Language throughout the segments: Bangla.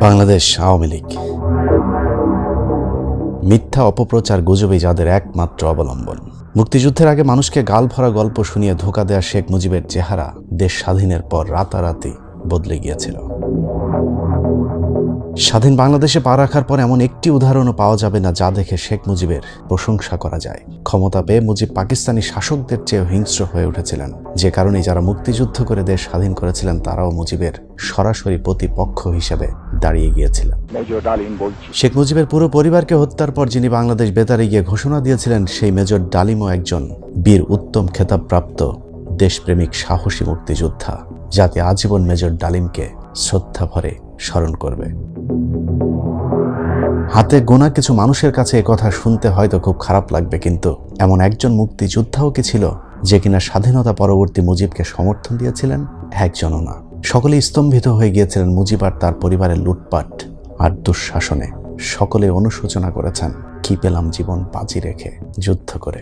বাংলাদেশ আওয়ামী লীগ মিথ্যা অপপ্রচার গুজবে যাদের একমাত্র অবলম্বন। মুক্তিযুদ্ধের আগে মানুষকে গাল ভরা গল্প শুনিয়ে ধোঁকা দেয়া শেখ মুজিবের চেহারা দেশ স্বাধীনের পর রাতারাতি বদলে গিয়েছিল। স্বাধীন বাংলাদেশে পা রাখার পর এমন একটি উদাহরণও পাওয়া যাবে না যা দেখে শেখ মুজিবের প্রশংসা করা যায়। ক্ষমতা পেয়ে মুজিব পাকিস্তানি শাসকদের চেয়ে হিংস্র হয়ে উঠেছিলেন, যে কারণে যারা মুক্তিযুদ্ধ করে দেশ স্বাধীন করেছিলেন তারাও মুজিবের সরাসরি প্রতিপক্ষ হিসেবে দাঁড়িয়ে গিয়েছিলেন। শেখ মুজিবের পুরো পরিবারকে হত্যার পর যিনি বাংলাদেশ বেতারে গিয়ে ঘোষণা দিয়েছিলেন, সেই মেজর ডালিমও একজন বীর উত্তম খেতাবপ্রাপ্ত দেশপ্রেমিক সাহসী মুক্তিযোদ্ধা। জাতি আজীবন মেজর ডালিমকে শ্রদ্ধা ভরে স্মরণ করবে। হাতে গোনা কিছু মানুষের কাছে একথা শুনতে হয়তো খুব খারাপ লাগবে, কিন্তু এমন একজন মুক্তিযোদ্ধাও কি ছিল যে কিনা স্বাধীনতা পরবর্তী মুজিবকে সমর্থন দিয়েছিলেন? একজনও না। সকলে স্তম্ভিত হয়ে গিয়েছিলেন মুজিব আর তার পরিবারের লুটপাট আর দুঃশাসনে। সকলে অনুশোচনা করেছেন, কি পেলাম জীবন বাজি রেখে যুদ্ধ করে।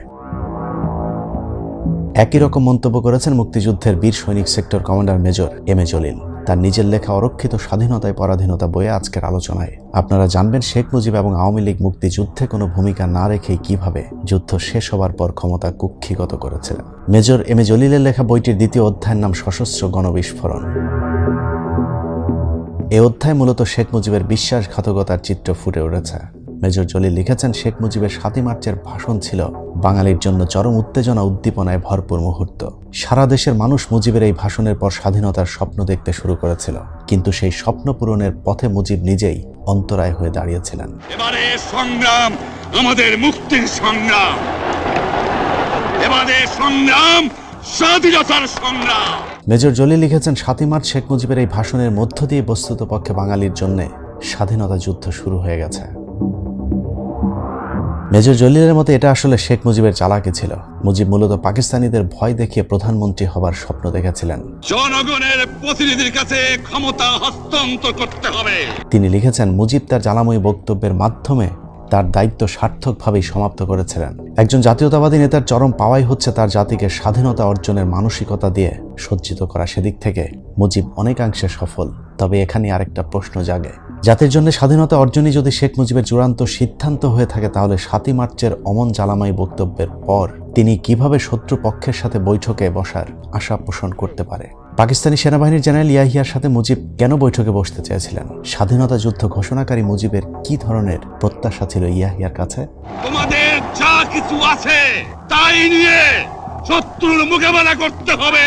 একই রকম মন্তব্য করেছেন মুক্তিযুদ্ধের বীর সৈনিক sector commander major M A Jalil তার নিজের লেখা অরক্ষিত স্বাধীনতায় পরাধীনতা বইয়ে আজকের আলোচনায়। আপনারা জানবেন শেখ মুজিব এবং আওয়ামী লীগ মুক্তিযুদ্ধে কোনো ভূমিকা না রেখেই কিভাবে যুদ্ধ শেষ হবার পর ক্ষমতা কুক্ষিগত করেছিলেন। মেজর এম এ জলিলের লেখা বইটির দ্বিতীয় অধ্যায়ের নাম সশস্ত্র গণবিস্ফোরণ। এই অধ্যায় মূলত শেখ মুজিবের বিশ্বাসঘাতকতার চিত্র ফুটে উঠেছে। মেজর জলিল লিখেছেন, শেখ মুজিবের ৭ই মার্চের ভাষণ ছিল বাঙালির জন্য চরম উত্তেজনা উদ্দীপনায় ভরপুর মুহূর্ত। সারা দেশের মানুষ মুজিবের এই ভাষণের পর স্বাধীনতার স্বপ্ন দেখতে শুরু করেছিল, কিন্তু সেই স্বপ্ন পূরণের পথে মুজিব নিজেই অন্তরায় হয়ে দাঁড়িয়েছিলেন। এবারে সংগ্রাম আমাদের মুক্তির সংগ্রাম, এবারে সংগ্রাম স্বাধীনতার সংগ্রাম। মেজর জলিল লিখেছেন, ৭ই মার্চ শেখ মুজিবের এই ভাষণের মধ্য দিয়ে বস্তুতপক্ষে বাঙালির জন্য স্বাধীনতা যুদ্ধ শুরু হয়ে গেছে। মেজর জলিলের মতে এটা আসলে শেখ মুজিবের চালাকি ছিল। মুজিব মূলত পাকিস্তানিদের ভয় দেখিয়ে প্রধানমন্ত্রী হবার স্বপ্ন দেখেছিলেন। জনগণের প্রতিনিধির কাছে ক্ষমতা হস্তান্তর করতে হবে। তিনি লিখেছেন, মুজিব তার জ্বালাময়ী বক্তব্যের মাধ্যমে তার দায়িত্ব সার্থকভাবেই সমাপ্ত করেছিলেন। একজন জাতীয়তাবাদী নেতার চরম পাওয়াই হচ্ছে তার জাতিকে স্বাধীনতা অর্জনের মানসিকতা দিয়ে সজ্জিত করা। সেদিক থেকে মুজিব অনেকাংশে সফল। তবে এখানে আরেকটা প্রশ্ন জাগে, জাতির জন্য স্বাধীনতা অর্জনই যদি শেখ মুজিবের চূড়ান্ত সিদ্ধান্ত হয়ে থাকে, তাহলে ৭ই মার্চের অমন জ্বালাময়ী বক্তব্যের পর তিনি কিভাবে শত্রু পক্ষের সাথে বৈঠকে বসার আশা পোষণ করতে পারে? পাকিস্তানি সেনাবাহিনীর জেনারেল ইয়াহিয়ার সাথে মুজিব কেন বৈঠকে বসতে চেয়েছিলেন? স্বাধীনতা যুদ্ধ ঘোষণাকারী মুজিবের কি ধরনের প্রত্যাশা ছিল ইয়াহিয়ার কাছে? তোমাদের যা কিছু আছে তাই নিয়ে শত্রুর মোকাবেলা করতে হবে।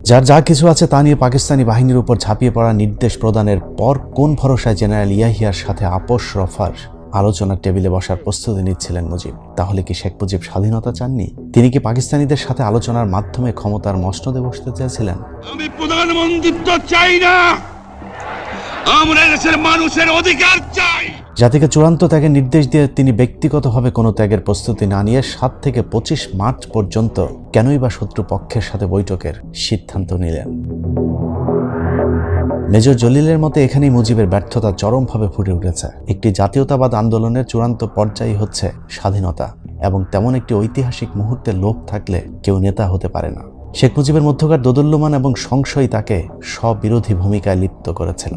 যার যা কিছু আছে তা নিয়ে পাকিস্তানি বাহিনীর উপর ঝাঁপিয়ে পড়ার নির্দেশ প্রদানের পর কোন ভরসায় জেনারেল ইয়াহিয়ার সাথে আপোষ রফার আলোচনার টেবিলে বসার প্রস্তুতি নিচ্ছিলেন মুজিব? তাহলে কি শেখ মুজিব স্বাধীনতা চাননি? তিনি কি পাকিস্তানিদের সাথে আলোচনার মাধ্যমে ক্ষমতার মসনদে বসতে চেয়েছিলেন? আমি প্রধানমন্ত্রিত্ব চাই না, আমরা দেশের মানুষের অধিকার চাই। জাতিকে চূড়ান্ত ত্যাগের নির্দেশ দিয়ে তিনি ব্যক্তিগতভাবে কোনো ত্যাগের প্রস্তুতি না নিয়ে ৭ থেকে ২৫ মার্চ পর্যন্ত কেনই বা শত্রু পক্ষের সাথে বৈঠকের সিদ্ধান্ত নিলেন? মেজর জলিলের মতে এখানেই মুজিবের ব্যর্থতা চরমভাবে ফুটে উঠেছে। একটি জাতীয়তাবাদ আন্দোলনের চূড়ান্ত পর্যায় হচ্ছে স্বাধীনতা, এবং তেমন একটি ঐতিহাসিক মুহূর্তে লোভ থাকলে কেউ নেতা হতে পারে না। শেখ মুজিবের মধ্যকার দোদুল্যমান এবং সংশয় তাকে স্ববিরোধী ভূমিকায় লিপ্ত করেছিল।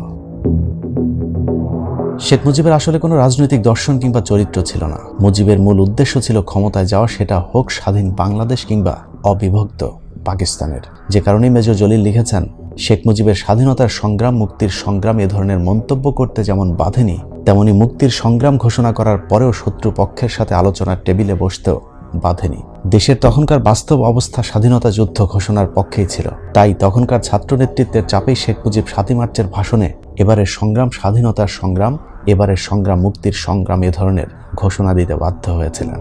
শেখ মুজিবের আসলে কোনো রাজনৈতিক দর্শন কিংবা চরিত্র ছিল না। মুজিবের মূল উদ্দেশ্য ছিল ক্ষমতায় যাওয়া, সেটা হোক স্বাধীন বাংলাদেশ কিংবা অবিভক্ত পাকিস্তানের। যে কারণেই মেজর জলিল লিখেছেন, শেখ মুজিবের স্বাধীনতার সংগ্রাম, মুক্তির সংগ্রাম এ ধরনের মন্তব্য করতে যেমন বাধেনি, তেমনি মুক্তির সংগ্রাম ঘোষণা করার পরেও শত্রু পক্ষের সাথে আলোচনার টেবিলে বসতেও বাধেনি। দেশের তখনকার বাস্তব অবস্থা স্বাধীনতা যুদ্ধ ঘোষণার পক্ষেই ছিল। তাই তখনকার ছাত্র নেতৃত্বের চাপেই শেখ মুজিব ৭ই মার্চের ভাষণে এবারের সংগ্রাম স্বাধীনতার সংগ্রাম, এবারের সংগ্রাম মুক্তির সংগ্রাম এ ধরনের ঘোষণা দিতে বাধ্য হয়েছিলেন।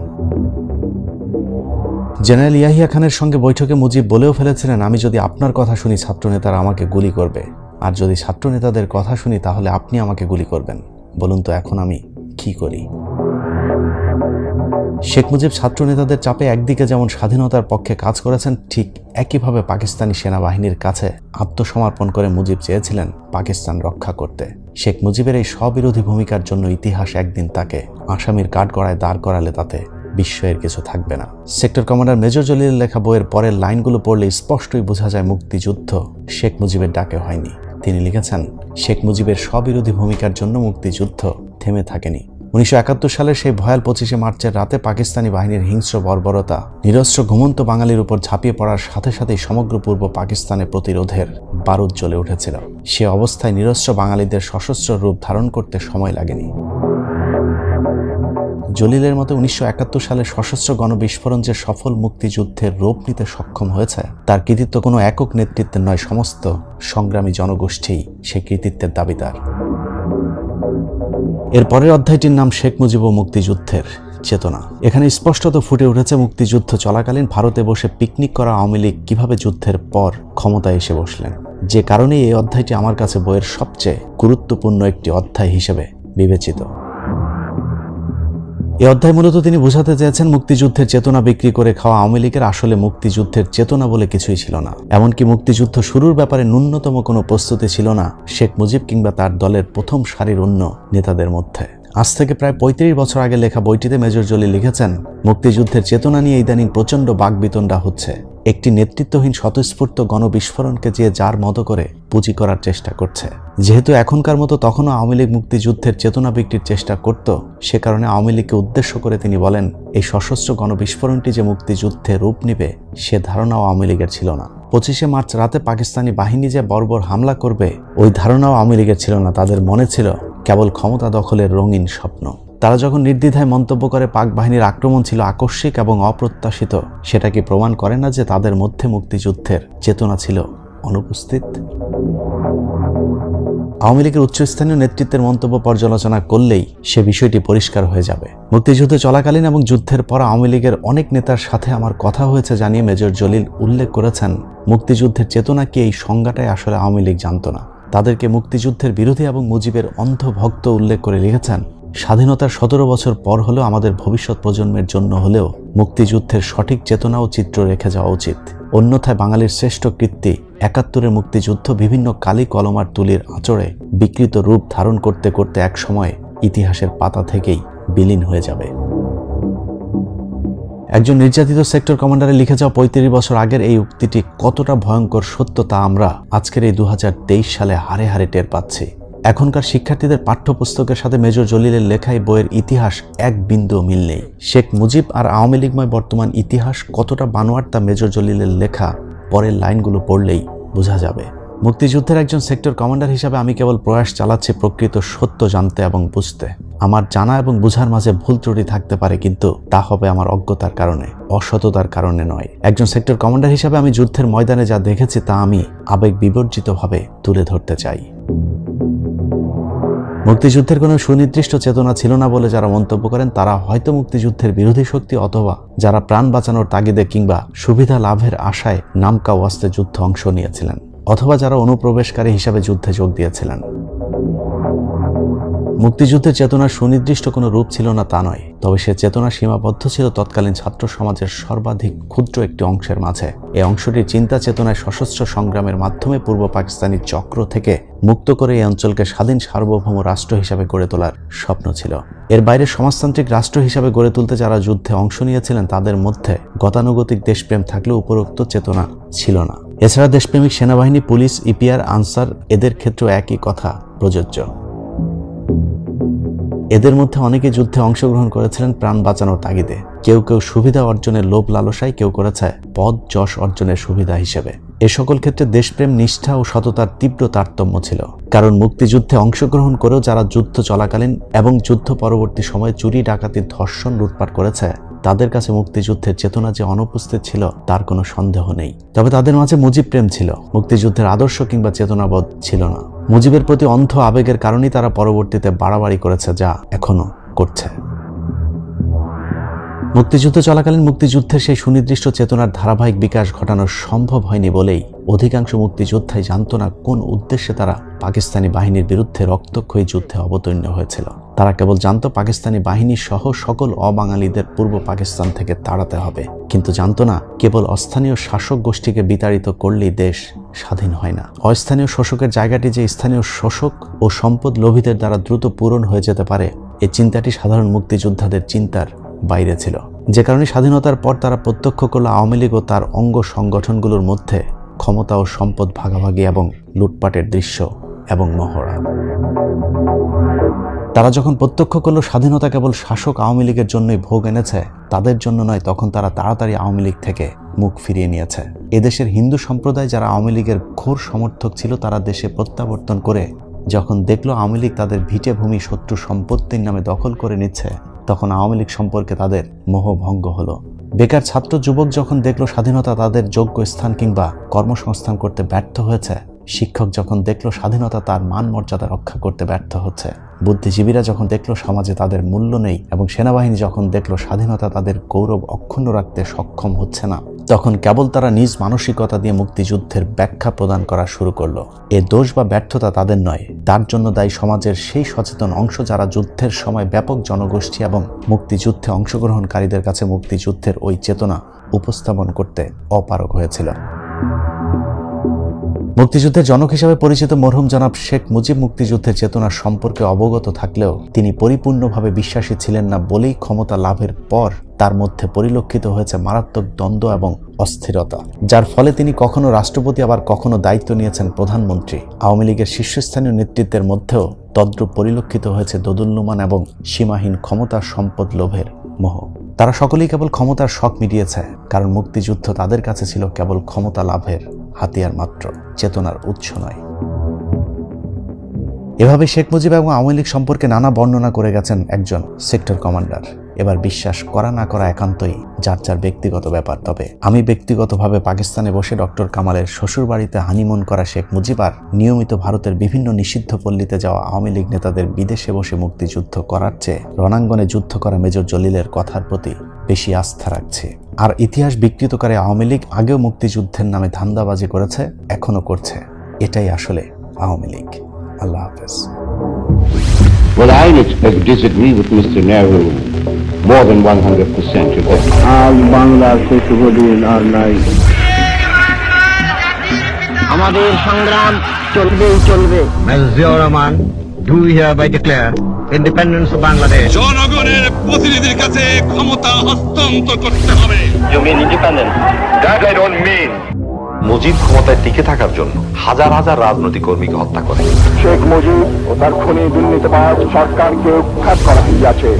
জেনারেল ইয়াহিয়া খানের সঙ্গে বৈঠকে মুজিব বলেও ফেলেছিলেন, আমি যদি আপনার কথা শুনি ছাত্রনেতারা আমাকে গুলি করবে, আর যদি ছাত্রনেতাদের কথা শুনি তাহলে আপনি আমাকে গুলি করবেন। বলুন তো এখন আমি কি করি? শেখ মুজিব ছাত্র নেতাদের চাপে একদিকে যেমন স্বাধীনতার পক্ষে কাজ করেছেন, ঠিক একইভাবে পাকিস্তানি সেনাবাহিনীর কাছে আত্মসমর্পণ করে মুজিব চেয়েছিলেন পাকিস্তান রক্ষা করতে। শেখ মুজিবের এই স্ববিরোধী ভূমিকার জন্য ইতিহাস একদিন তাকে আসামির কাঠগড়ায় দাঁড় করালে তাতে বিস্ময়ের কিছু থাকবে না। সেক্টর কমান্ডার মেজর জলিলের লেখা বইয়ের পরের লাইনগুলো পড়লে স্পষ্টই বোঝা যায় মুক্তিযুদ্ধ শেখ মুজিবের ডাকে হয়নি। তিনি লিখেছেন, শেখ মুজিবের স্ববিরোধী ভূমিকার জন্য মুক্তিযুদ্ধ থেমে থাকেনি। 1971 সালের সেই ভয়াল 25শে মার্চের রাতে পাকিস্তানি বাহিনীর হিংস্র বর্বরতা নিরস্ত্র ঘুমন্ত বাঙালির উপর ঝাঁপিয়ে পড়ার সাথে সাথেই সমগ্র পূর্ব পাকিস্তানে প্রতিরোধের বারুদ জ্বলে উঠেছিল। সে অবস্থায় নিরস্ত্র বাঙালিদের সশস্ত্র রূপ ধারণ করতে সময় লাগেনি। জলিলের মতে 1971 সালে সশস্ত্র গণবিস্ফোরণ যে সফল মুক্তিযুদ্ধের রূপ নিতে সক্ষম হয়েছে, তার কৃতিত্ব কোনো একক নেতৃত্বের নয়, সমস্ত সংগ্রামী জনগোষ্ঠী সেই কৃতিত্বের দাবিদার। এর পরের অধ্যায়টির নাম শেখ মুজিব ও মুক্তিযুদ্ধের চেতনা। এখানে স্পষ্টত ফুটে উঠেছে মুক্তিযুদ্ধ চলাকালীন ভারতে বসে পিকনিক করা আওয়ামী লীগ কিভাবে যুদ্ধের পর ক্ষমতায় এসে বসলেন। যে কারণে এই অধ্যায়টি আমার কাছে বইয়ের সবচেয়ে গুরুত্বপূর্ণ একটি অধ্যায় হিসেবে বিবেচিত। এই অধ্যায় মূলত তিনি বোঝাতে চেয়েছেন, মুক্তিযুদ্ধের চেতনা বিক্রি করে খাওয়া আওয়ামী লীগের আসলে মুক্তিযুদ্ধের চেতনা বলে কিছুই ছিল না। এমনকি মুক্তিযুদ্ধ শুরুর ব্যাপারে ন্যূনতম কোনো প্রস্তুতি ছিল না শেখ মুজিব কিংবা তার দলের প্রথম সারির অন্য নেতাদের মধ্যে। আজ থেকে প্রায় 35 বছর আগে লেখা বইটিতে মেজর জলিল লিখেছেন, মুক্তিযুদ্ধের চেতনা নিয়ে ইদানিং প্রচণ্ড বাকবিতণ্ডা হচ্ছে। একটি নেতৃত্বহীন স্বতঃস্ফূর্ত গণবিস্ফোরণকে যে যার মতো করে পুঁজি করার চেষ্টা করছে। যেহেতু এখনকার মতো তখনও আওয়ামী লীগ মুক্তিযুদ্ধের চেতনা বিক্রির চেষ্টা করত, সে কারণে আওয়ামী লীগকে উদ্দেশ্য করে তিনি বলেন, এই সশস্ত্র গণবিস্ফোরণটি যে মুক্তিযুদ্ধে রূপ নিবে সে ধারণাও আওয়ামী লীগের ছিল না। 25শে মার্চ রাতে পাকিস্তানি বাহিনী যে বর্বর হামলা করবে ওই ধারণাও আওয়ামী লীগের ছিল না। তাদের মনে ছিল কেবল ক্ষমতা দখলের রঙিন স্বপ্ন। তারা যখন নির্দ্বিধায় মন্তব্য করে পাক বাহিনীর আক্রমণ ছিল আকস্মিক এবং অপ্রত্যাশিত, সেটা কি প্রমাণ করে না যে তাদের মধ্যে মুক্তিযুদ্ধের চেতনা ছিল অনুপস্থিত? আওয়ামী লীগের উচ্চস্থানীয় নেতৃত্বের মন্তব্য পর্যালোচনা করলেই সে বিষয়টি পরিষ্কার হয়ে যাবে। মুক্তিযুদ্ধ চলাকালীন এবং যুদ্ধের পর আওয়ামী লীগের অনেক নেতার সাথে আমার কথা হয়েছে জানিয়ে মেজর জলিল উল্লেখ করেছেন, মুক্তিযুদ্ধের চেতনা কি এই সংজ্ঞাটাই আসলে আওয়ামী লীগ জানত না। তাদেরকে মুক্তিযুদ্ধের বিরোধী এবং মুজিবের অন্ধ ভক্ত উল্লেখ করে লিখেছেন, স্বাধীনতার 17 বছর পর হলেও আমাদের ভবিষ্যৎ প্রজন্মের জন্য হলেও মুক্তিযুদ্ধের সঠিক চেতনা ও চিত্র রেখে যাওয়া উচিত। অন্যথায় বাঙালির শ্রেষ্ঠ কীর্তি 71-এর মুক্তিযুদ্ধ বিভিন্ন কালি কলমার তুলির আঁচড়ে বিকৃত রূপ ধারণ করতে করতে এক সময় ইতিহাসের পাতা থেকেই বিলীন হয়ে যাবে। একজন নির্যাতিত সেক্টর কমান্ডারে লিখে যাওয়া 35 বছর আগের এই উক্তিটি কতটা ভয়ঙ্কর সত্য তা আমরা আজকের এই 2023 সালে হাড়ে হাড়ে টের পাচ্ছি। এখনকার শিক্ষার্থীদের পাঠ্যপুস্তকের সাথে মেজর জলিলের লেখায় বইয়ের ইতিহাস এক বিন্দু মিল নেই। শেখ মুজিব আর আওয়ামী লীগময় বর্তমান ইতিহাস কতটা বানোয়াট তা মেজর জলিলের লেখা পরের লাইনগুলো পড়লেই বোঝা যাবে। মুক্তিযুদ্ধের একজন সেক্টর কমান্ডার হিসাবে আমি কেবল প্রয়াস চালাচ্ছি প্রকৃত সত্য জানতে এবং বুঝতে। আমার জানা এবং বুঝার মাঝে ভুল ত্রুটি থাকতে পারে, কিন্তু তা হবে আমার অজ্ঞতার কারণে, অসততার কারণে নয়। একজন সেক্টর কমান্ডার হিসাবে আমি যুদ্ধের ময়দানে যা দেখেছি তা আমি আবেগ বিবর্জিতভাবে তুলে ধরতে চাই। মুক্তিযুদ্ধের কোনো সুনির্দিষ্ট চেতনা ছিল না বলে যারা মন্তব্য করেন তারা হয়তো মুক্তিযুদ্ধের বিরোধী শক্তি, অথবা যারা প্রাণ বাঁচানোর তাগিদে কিংবা সুবিধা লাভের আশায় নামকা ওয়াস্তে যুদ্ধে অংশ নিয়েছিলেন, অথবা যারা অনুপ্রবেশকারী হিসাবে যুদ্ধে যোগ দিয়েছিলেন। মুক্তিযুদ্ধের চেতনার সুনির্দিষ্ট কোনো রূপ ছিল না তা নয়, তবে সে চেতনা সীমাবদ্ধ ছিল তৎকালীন ছাত্র সমাজের সর্বাধিক ক্ষুদ্র একটি অংশের মাঝে। এই অংশটির চিন্তা চেতনায় সশস্ত্র সংগ্রামের মাধ্যমে পূর্ব পাকিস্তানি চক্র থেকে মুক্ত করে এই অঞ্চলকে স্বাধীন সার্বভৌম রাষ্ট্র হিসাবে গড়ে তোলার স্বপ্ন ছিল। এর বাইরে সমাজতান্ত্রিক রাষ্ট্র হিসাবে গড়ে তুলতে যারা যুদ্ধে অংশ নিয়েছিলেন তাদের মধ্যে গতানুগতিক দেশপ্রেম থাকলেও উপরোক্ত চেতনা ছিল না। এছাড়া দেশপ্রেমিক সেনাবাহিনী, পুলিশ, ইপিআর, আনসার এদের ক্ষেত্রেও একই কথা প্রযোজ্য। এদের মধ্যে অনেকে যুদ্ধে অংশগ্রহণ করেছিলেন প্রাণ বাঁচানোর তাগিদে। কেউ কেউ সুবিধা অর্জনের লোভ লালসায়, কেউ করেছে পদ যশ অর্জনের সুবিধা হিসেবে। এ সকল ক্ষেত্রে দেশপ্রেম, নিষ্ঠা ও সততার তীব্র তারতম্য ছিল। কারণ মুক্তিযুদ্ধে অংশগ্রহণ করেও যারা যুদ্ধ চলাকালীন এবং যুদ্ধ পরবর্তী সময়ে চুরি, ডাকাতি, ধর্ষণ, লুটপাট করেছে তাদের কাছে মুক্তিযুদ্ধের চেতনা যে অনুপস্থিত ছিল তার কোনো সন্দেহ নেই। তবে তাদের মাঝে মুজিব প্রেম ছিল, মুক্তিযুদ্ধের আদর্শ কিংবা চেতনাবোধ ছিল না। মুজিবের প্রতি অন্ধ আবেগের কারণেই তারা পরবর্তীতে বাড়াবাড়ি করেছে, যা এখনো করছে। মুক্তিযুদ্ধ চলাকালীন মুক্তিযুদ্ধের সেই সুনির্দিষ্ট চেতনার ধারাবাহিক বিকাশ ঘটানো সম্ভব হয়নি বলেই অধিকাংশ মুক্তিযোদ্ধাই জানত না কোন উদ্দেশ্যে তারা পাকিস্তানি বাহিনীর বিরুদ্ধে রক্তক্ষয়ী যুদ্ধে অবতীর্ণ হয়েছিল। তারা কেবল জানতো পাকিস্তানি বাহিনী সহ সকল অবাঙালিদের পূর্ব পাকিস্তান থেকে তাড়াতে হবে, কিন্তু জানতো না কেবল অস্থানীয় শাসক গোষ্ঠীকে বিতাড়িত করলেই দেশ স্বাধীন হয় না। অস্থানীয় শোষকের জায়গাটি যে স্থানীয় শোষক ও সম্পদ লোভীদের দ্বারা দ্রুত পূরণ হয়ে যেতে পারে, এই চিন্তাটি সাধারণ মুক্তিযোদ্ধাদের চিন্তার বাইরে ছিল। যে কারণে স্বাধীনতার পর তারা প্রত্যক্ষ করল আওয়ামী লীগ ও তার অঙ্গ সংগঠনগুলোর মধ্যে ক্ষমতা ও সম্পদ ভাগাভাগি এবং লুটপাটের দৃশ্য এবং মহড়া। তারা যখন প্রত্যক্ষ করল স্বাধীনতা কেবল শাসক আওয়ামী লীগের জন্যই ভোগ এনেছে, তাদের জন্য নয়, তখন তারা তাড়াতাড়ি আওয়ামী লীগ থেকে মুখ ফিরিয়ে নিয়েছে। এদেশের হিন্দু সম্প্রদায় যারা আওয়ামী লীগের ঘোর সমর্থক ছিল, তারা দেশে প্রত্যাবর্তন করে যখন দেখল আওয়ামী লীগ তাদের ভিটে ভূমি শত্রু সম্পত্তির নামে দখল করে নিচ্ছে, তখন আওয়ামী লীগ সম্পর্কে তাদের মোহভঙ্গ হলো। বেকার ছাত্র যুবক যখন দেখল স্বাধীনতা তাদের যোগ্য স্থান কিংবা কর্মসংস্থান করতে ব্যর্থ হয়েছে, শিক্ষক যখন দেখল স্বাধীনতা তার মান মর্যাদা রক্ষা করতে ব্যর্থ হচ্ছে, বুদ্ধিজীবীরা যখন দেখল সমাজে তাদের মূল্য নেই, এবং সেনাবাহিনী যখন দেখল স্বাধীনতা তাদের গৌরব অক্ষুণ্ণ রাখতে সক্ষম হচ্ছে না, তখন কেবল তারা নিজ মানসিকতা দিয়ে মুক্তিযুদ্ধের ব্যাখ্যা প্রদান করা শুরু করলো। এ দোষ বা ব্যর্থতা তাদের নয়, তার জন্য দায়ী সমাজের সেই সচেতন অংশ যারা যুদ্ধের সময় ব্যাপক জনগোষ্ঠী এবং মুক্তিযুদ্ধে অংশগ্রহণকারীদের কাছে মুক্তিযুদ্ধের ওই চেতনা উপস্থাপন করতে অপারগ হয়েছিল। মুক্তিযুদ্ধের জনক হিসেবে পরিচিত মরহুম জনাব শেখ মুজিব মুক্তিযুদ্ধের চেতনা সম্পর্কে অবগত থাকলেও তিনি পরিপূর্ণভাবে বিশ্বাসী ছিলেন না বলেই ক্ষমতা লাভের পর তার মধ্যে পরিলক্ষিত হয়েছে মারাত্মক দ্বন্দ্ব এবং অস্থিরতা, যার ফলে তিনি কখনো রাষ্ট্রপতি আবার কখনো দায়িত্ব নিয়েছেন প্রধানমন্ত্রী। আওয়ামী লীগের শীর্ষস্থানীয় নেতৃত্বের মধ্যেও তদ্রূপ পরিলক্ষিত হয়েছে দোদুল্যমান এবং সীমাহীন ক্ষমতার সম্পদ লোভের মোহ। তারা সকলেই কেবল ক্ষমতার শখ মিটিয়েছে, কারণ মুক্তিযুদ্ধ তাদের কাছে ছিল কেবল ক্ষমতা লাভের হাতিয়ার মাত্র, চেতনার উৎস নয়। এভাবে শেখ মুজিব এবং আওয়ামী লীগ সম্পর্কে নানা বর্ণনা করে গেছেন একজন সেক্টর কমান্ডার। এবার বিশ্বাস করা না করা একান্তই যার যার ব্যক্তিগত ব্যাপার। তবে আমি ব্যক্তিগতভাবে পাকিস্তানে বসে ডক্টর কামালের শ্বশুর বাড়িতে হানিমুন করা শেখ মুজিব আর নিয়মিত ভারতের বিভিন্ন নিষিদ্ধ পল্লীতে যাওয়া আওয়ামী লীগ নেতাদের বিদেশে বসে মুক্তিযুদ্ধ করার চেয়ে রণাঙ্গনে যুদ্ধ করা মেজর জলিলের কথার প্রতি বেশি আস্থা রাখছে। আর ইতিহাস বিকৃত করে আওয়ামী লীগ আগেও মুক্তিযুদ্ধের নামে ধান্দাবাজি করেছে, এখনো করছে। এটাই আসলে আওয়ামী লীগ। আল্লাহ হাফেজ। Well, I disagree with Mr. Nehru more than 100%. আজ বাংলার শিশুবলীর আর নাই। আমাদের সংগ্রাম চলবেই চলবে। Ziaur Rahman, do hereby declare independence of Bangladesh. জনগণের প্রতিনিধির কাছে ক্ষমতা হস্তান্তর করতে হবে। You mean independence? That I don't mean. Mujib ক্ষমতায় টিকে থাকার জন্য হাজার হাজার রাজনৈতিক কর্মীকে হত্যা করে। শেখ মুজিব ও তার খুনি দুর্নীতিবাজ সরকারকে উৎখাত করা হইয়াছে।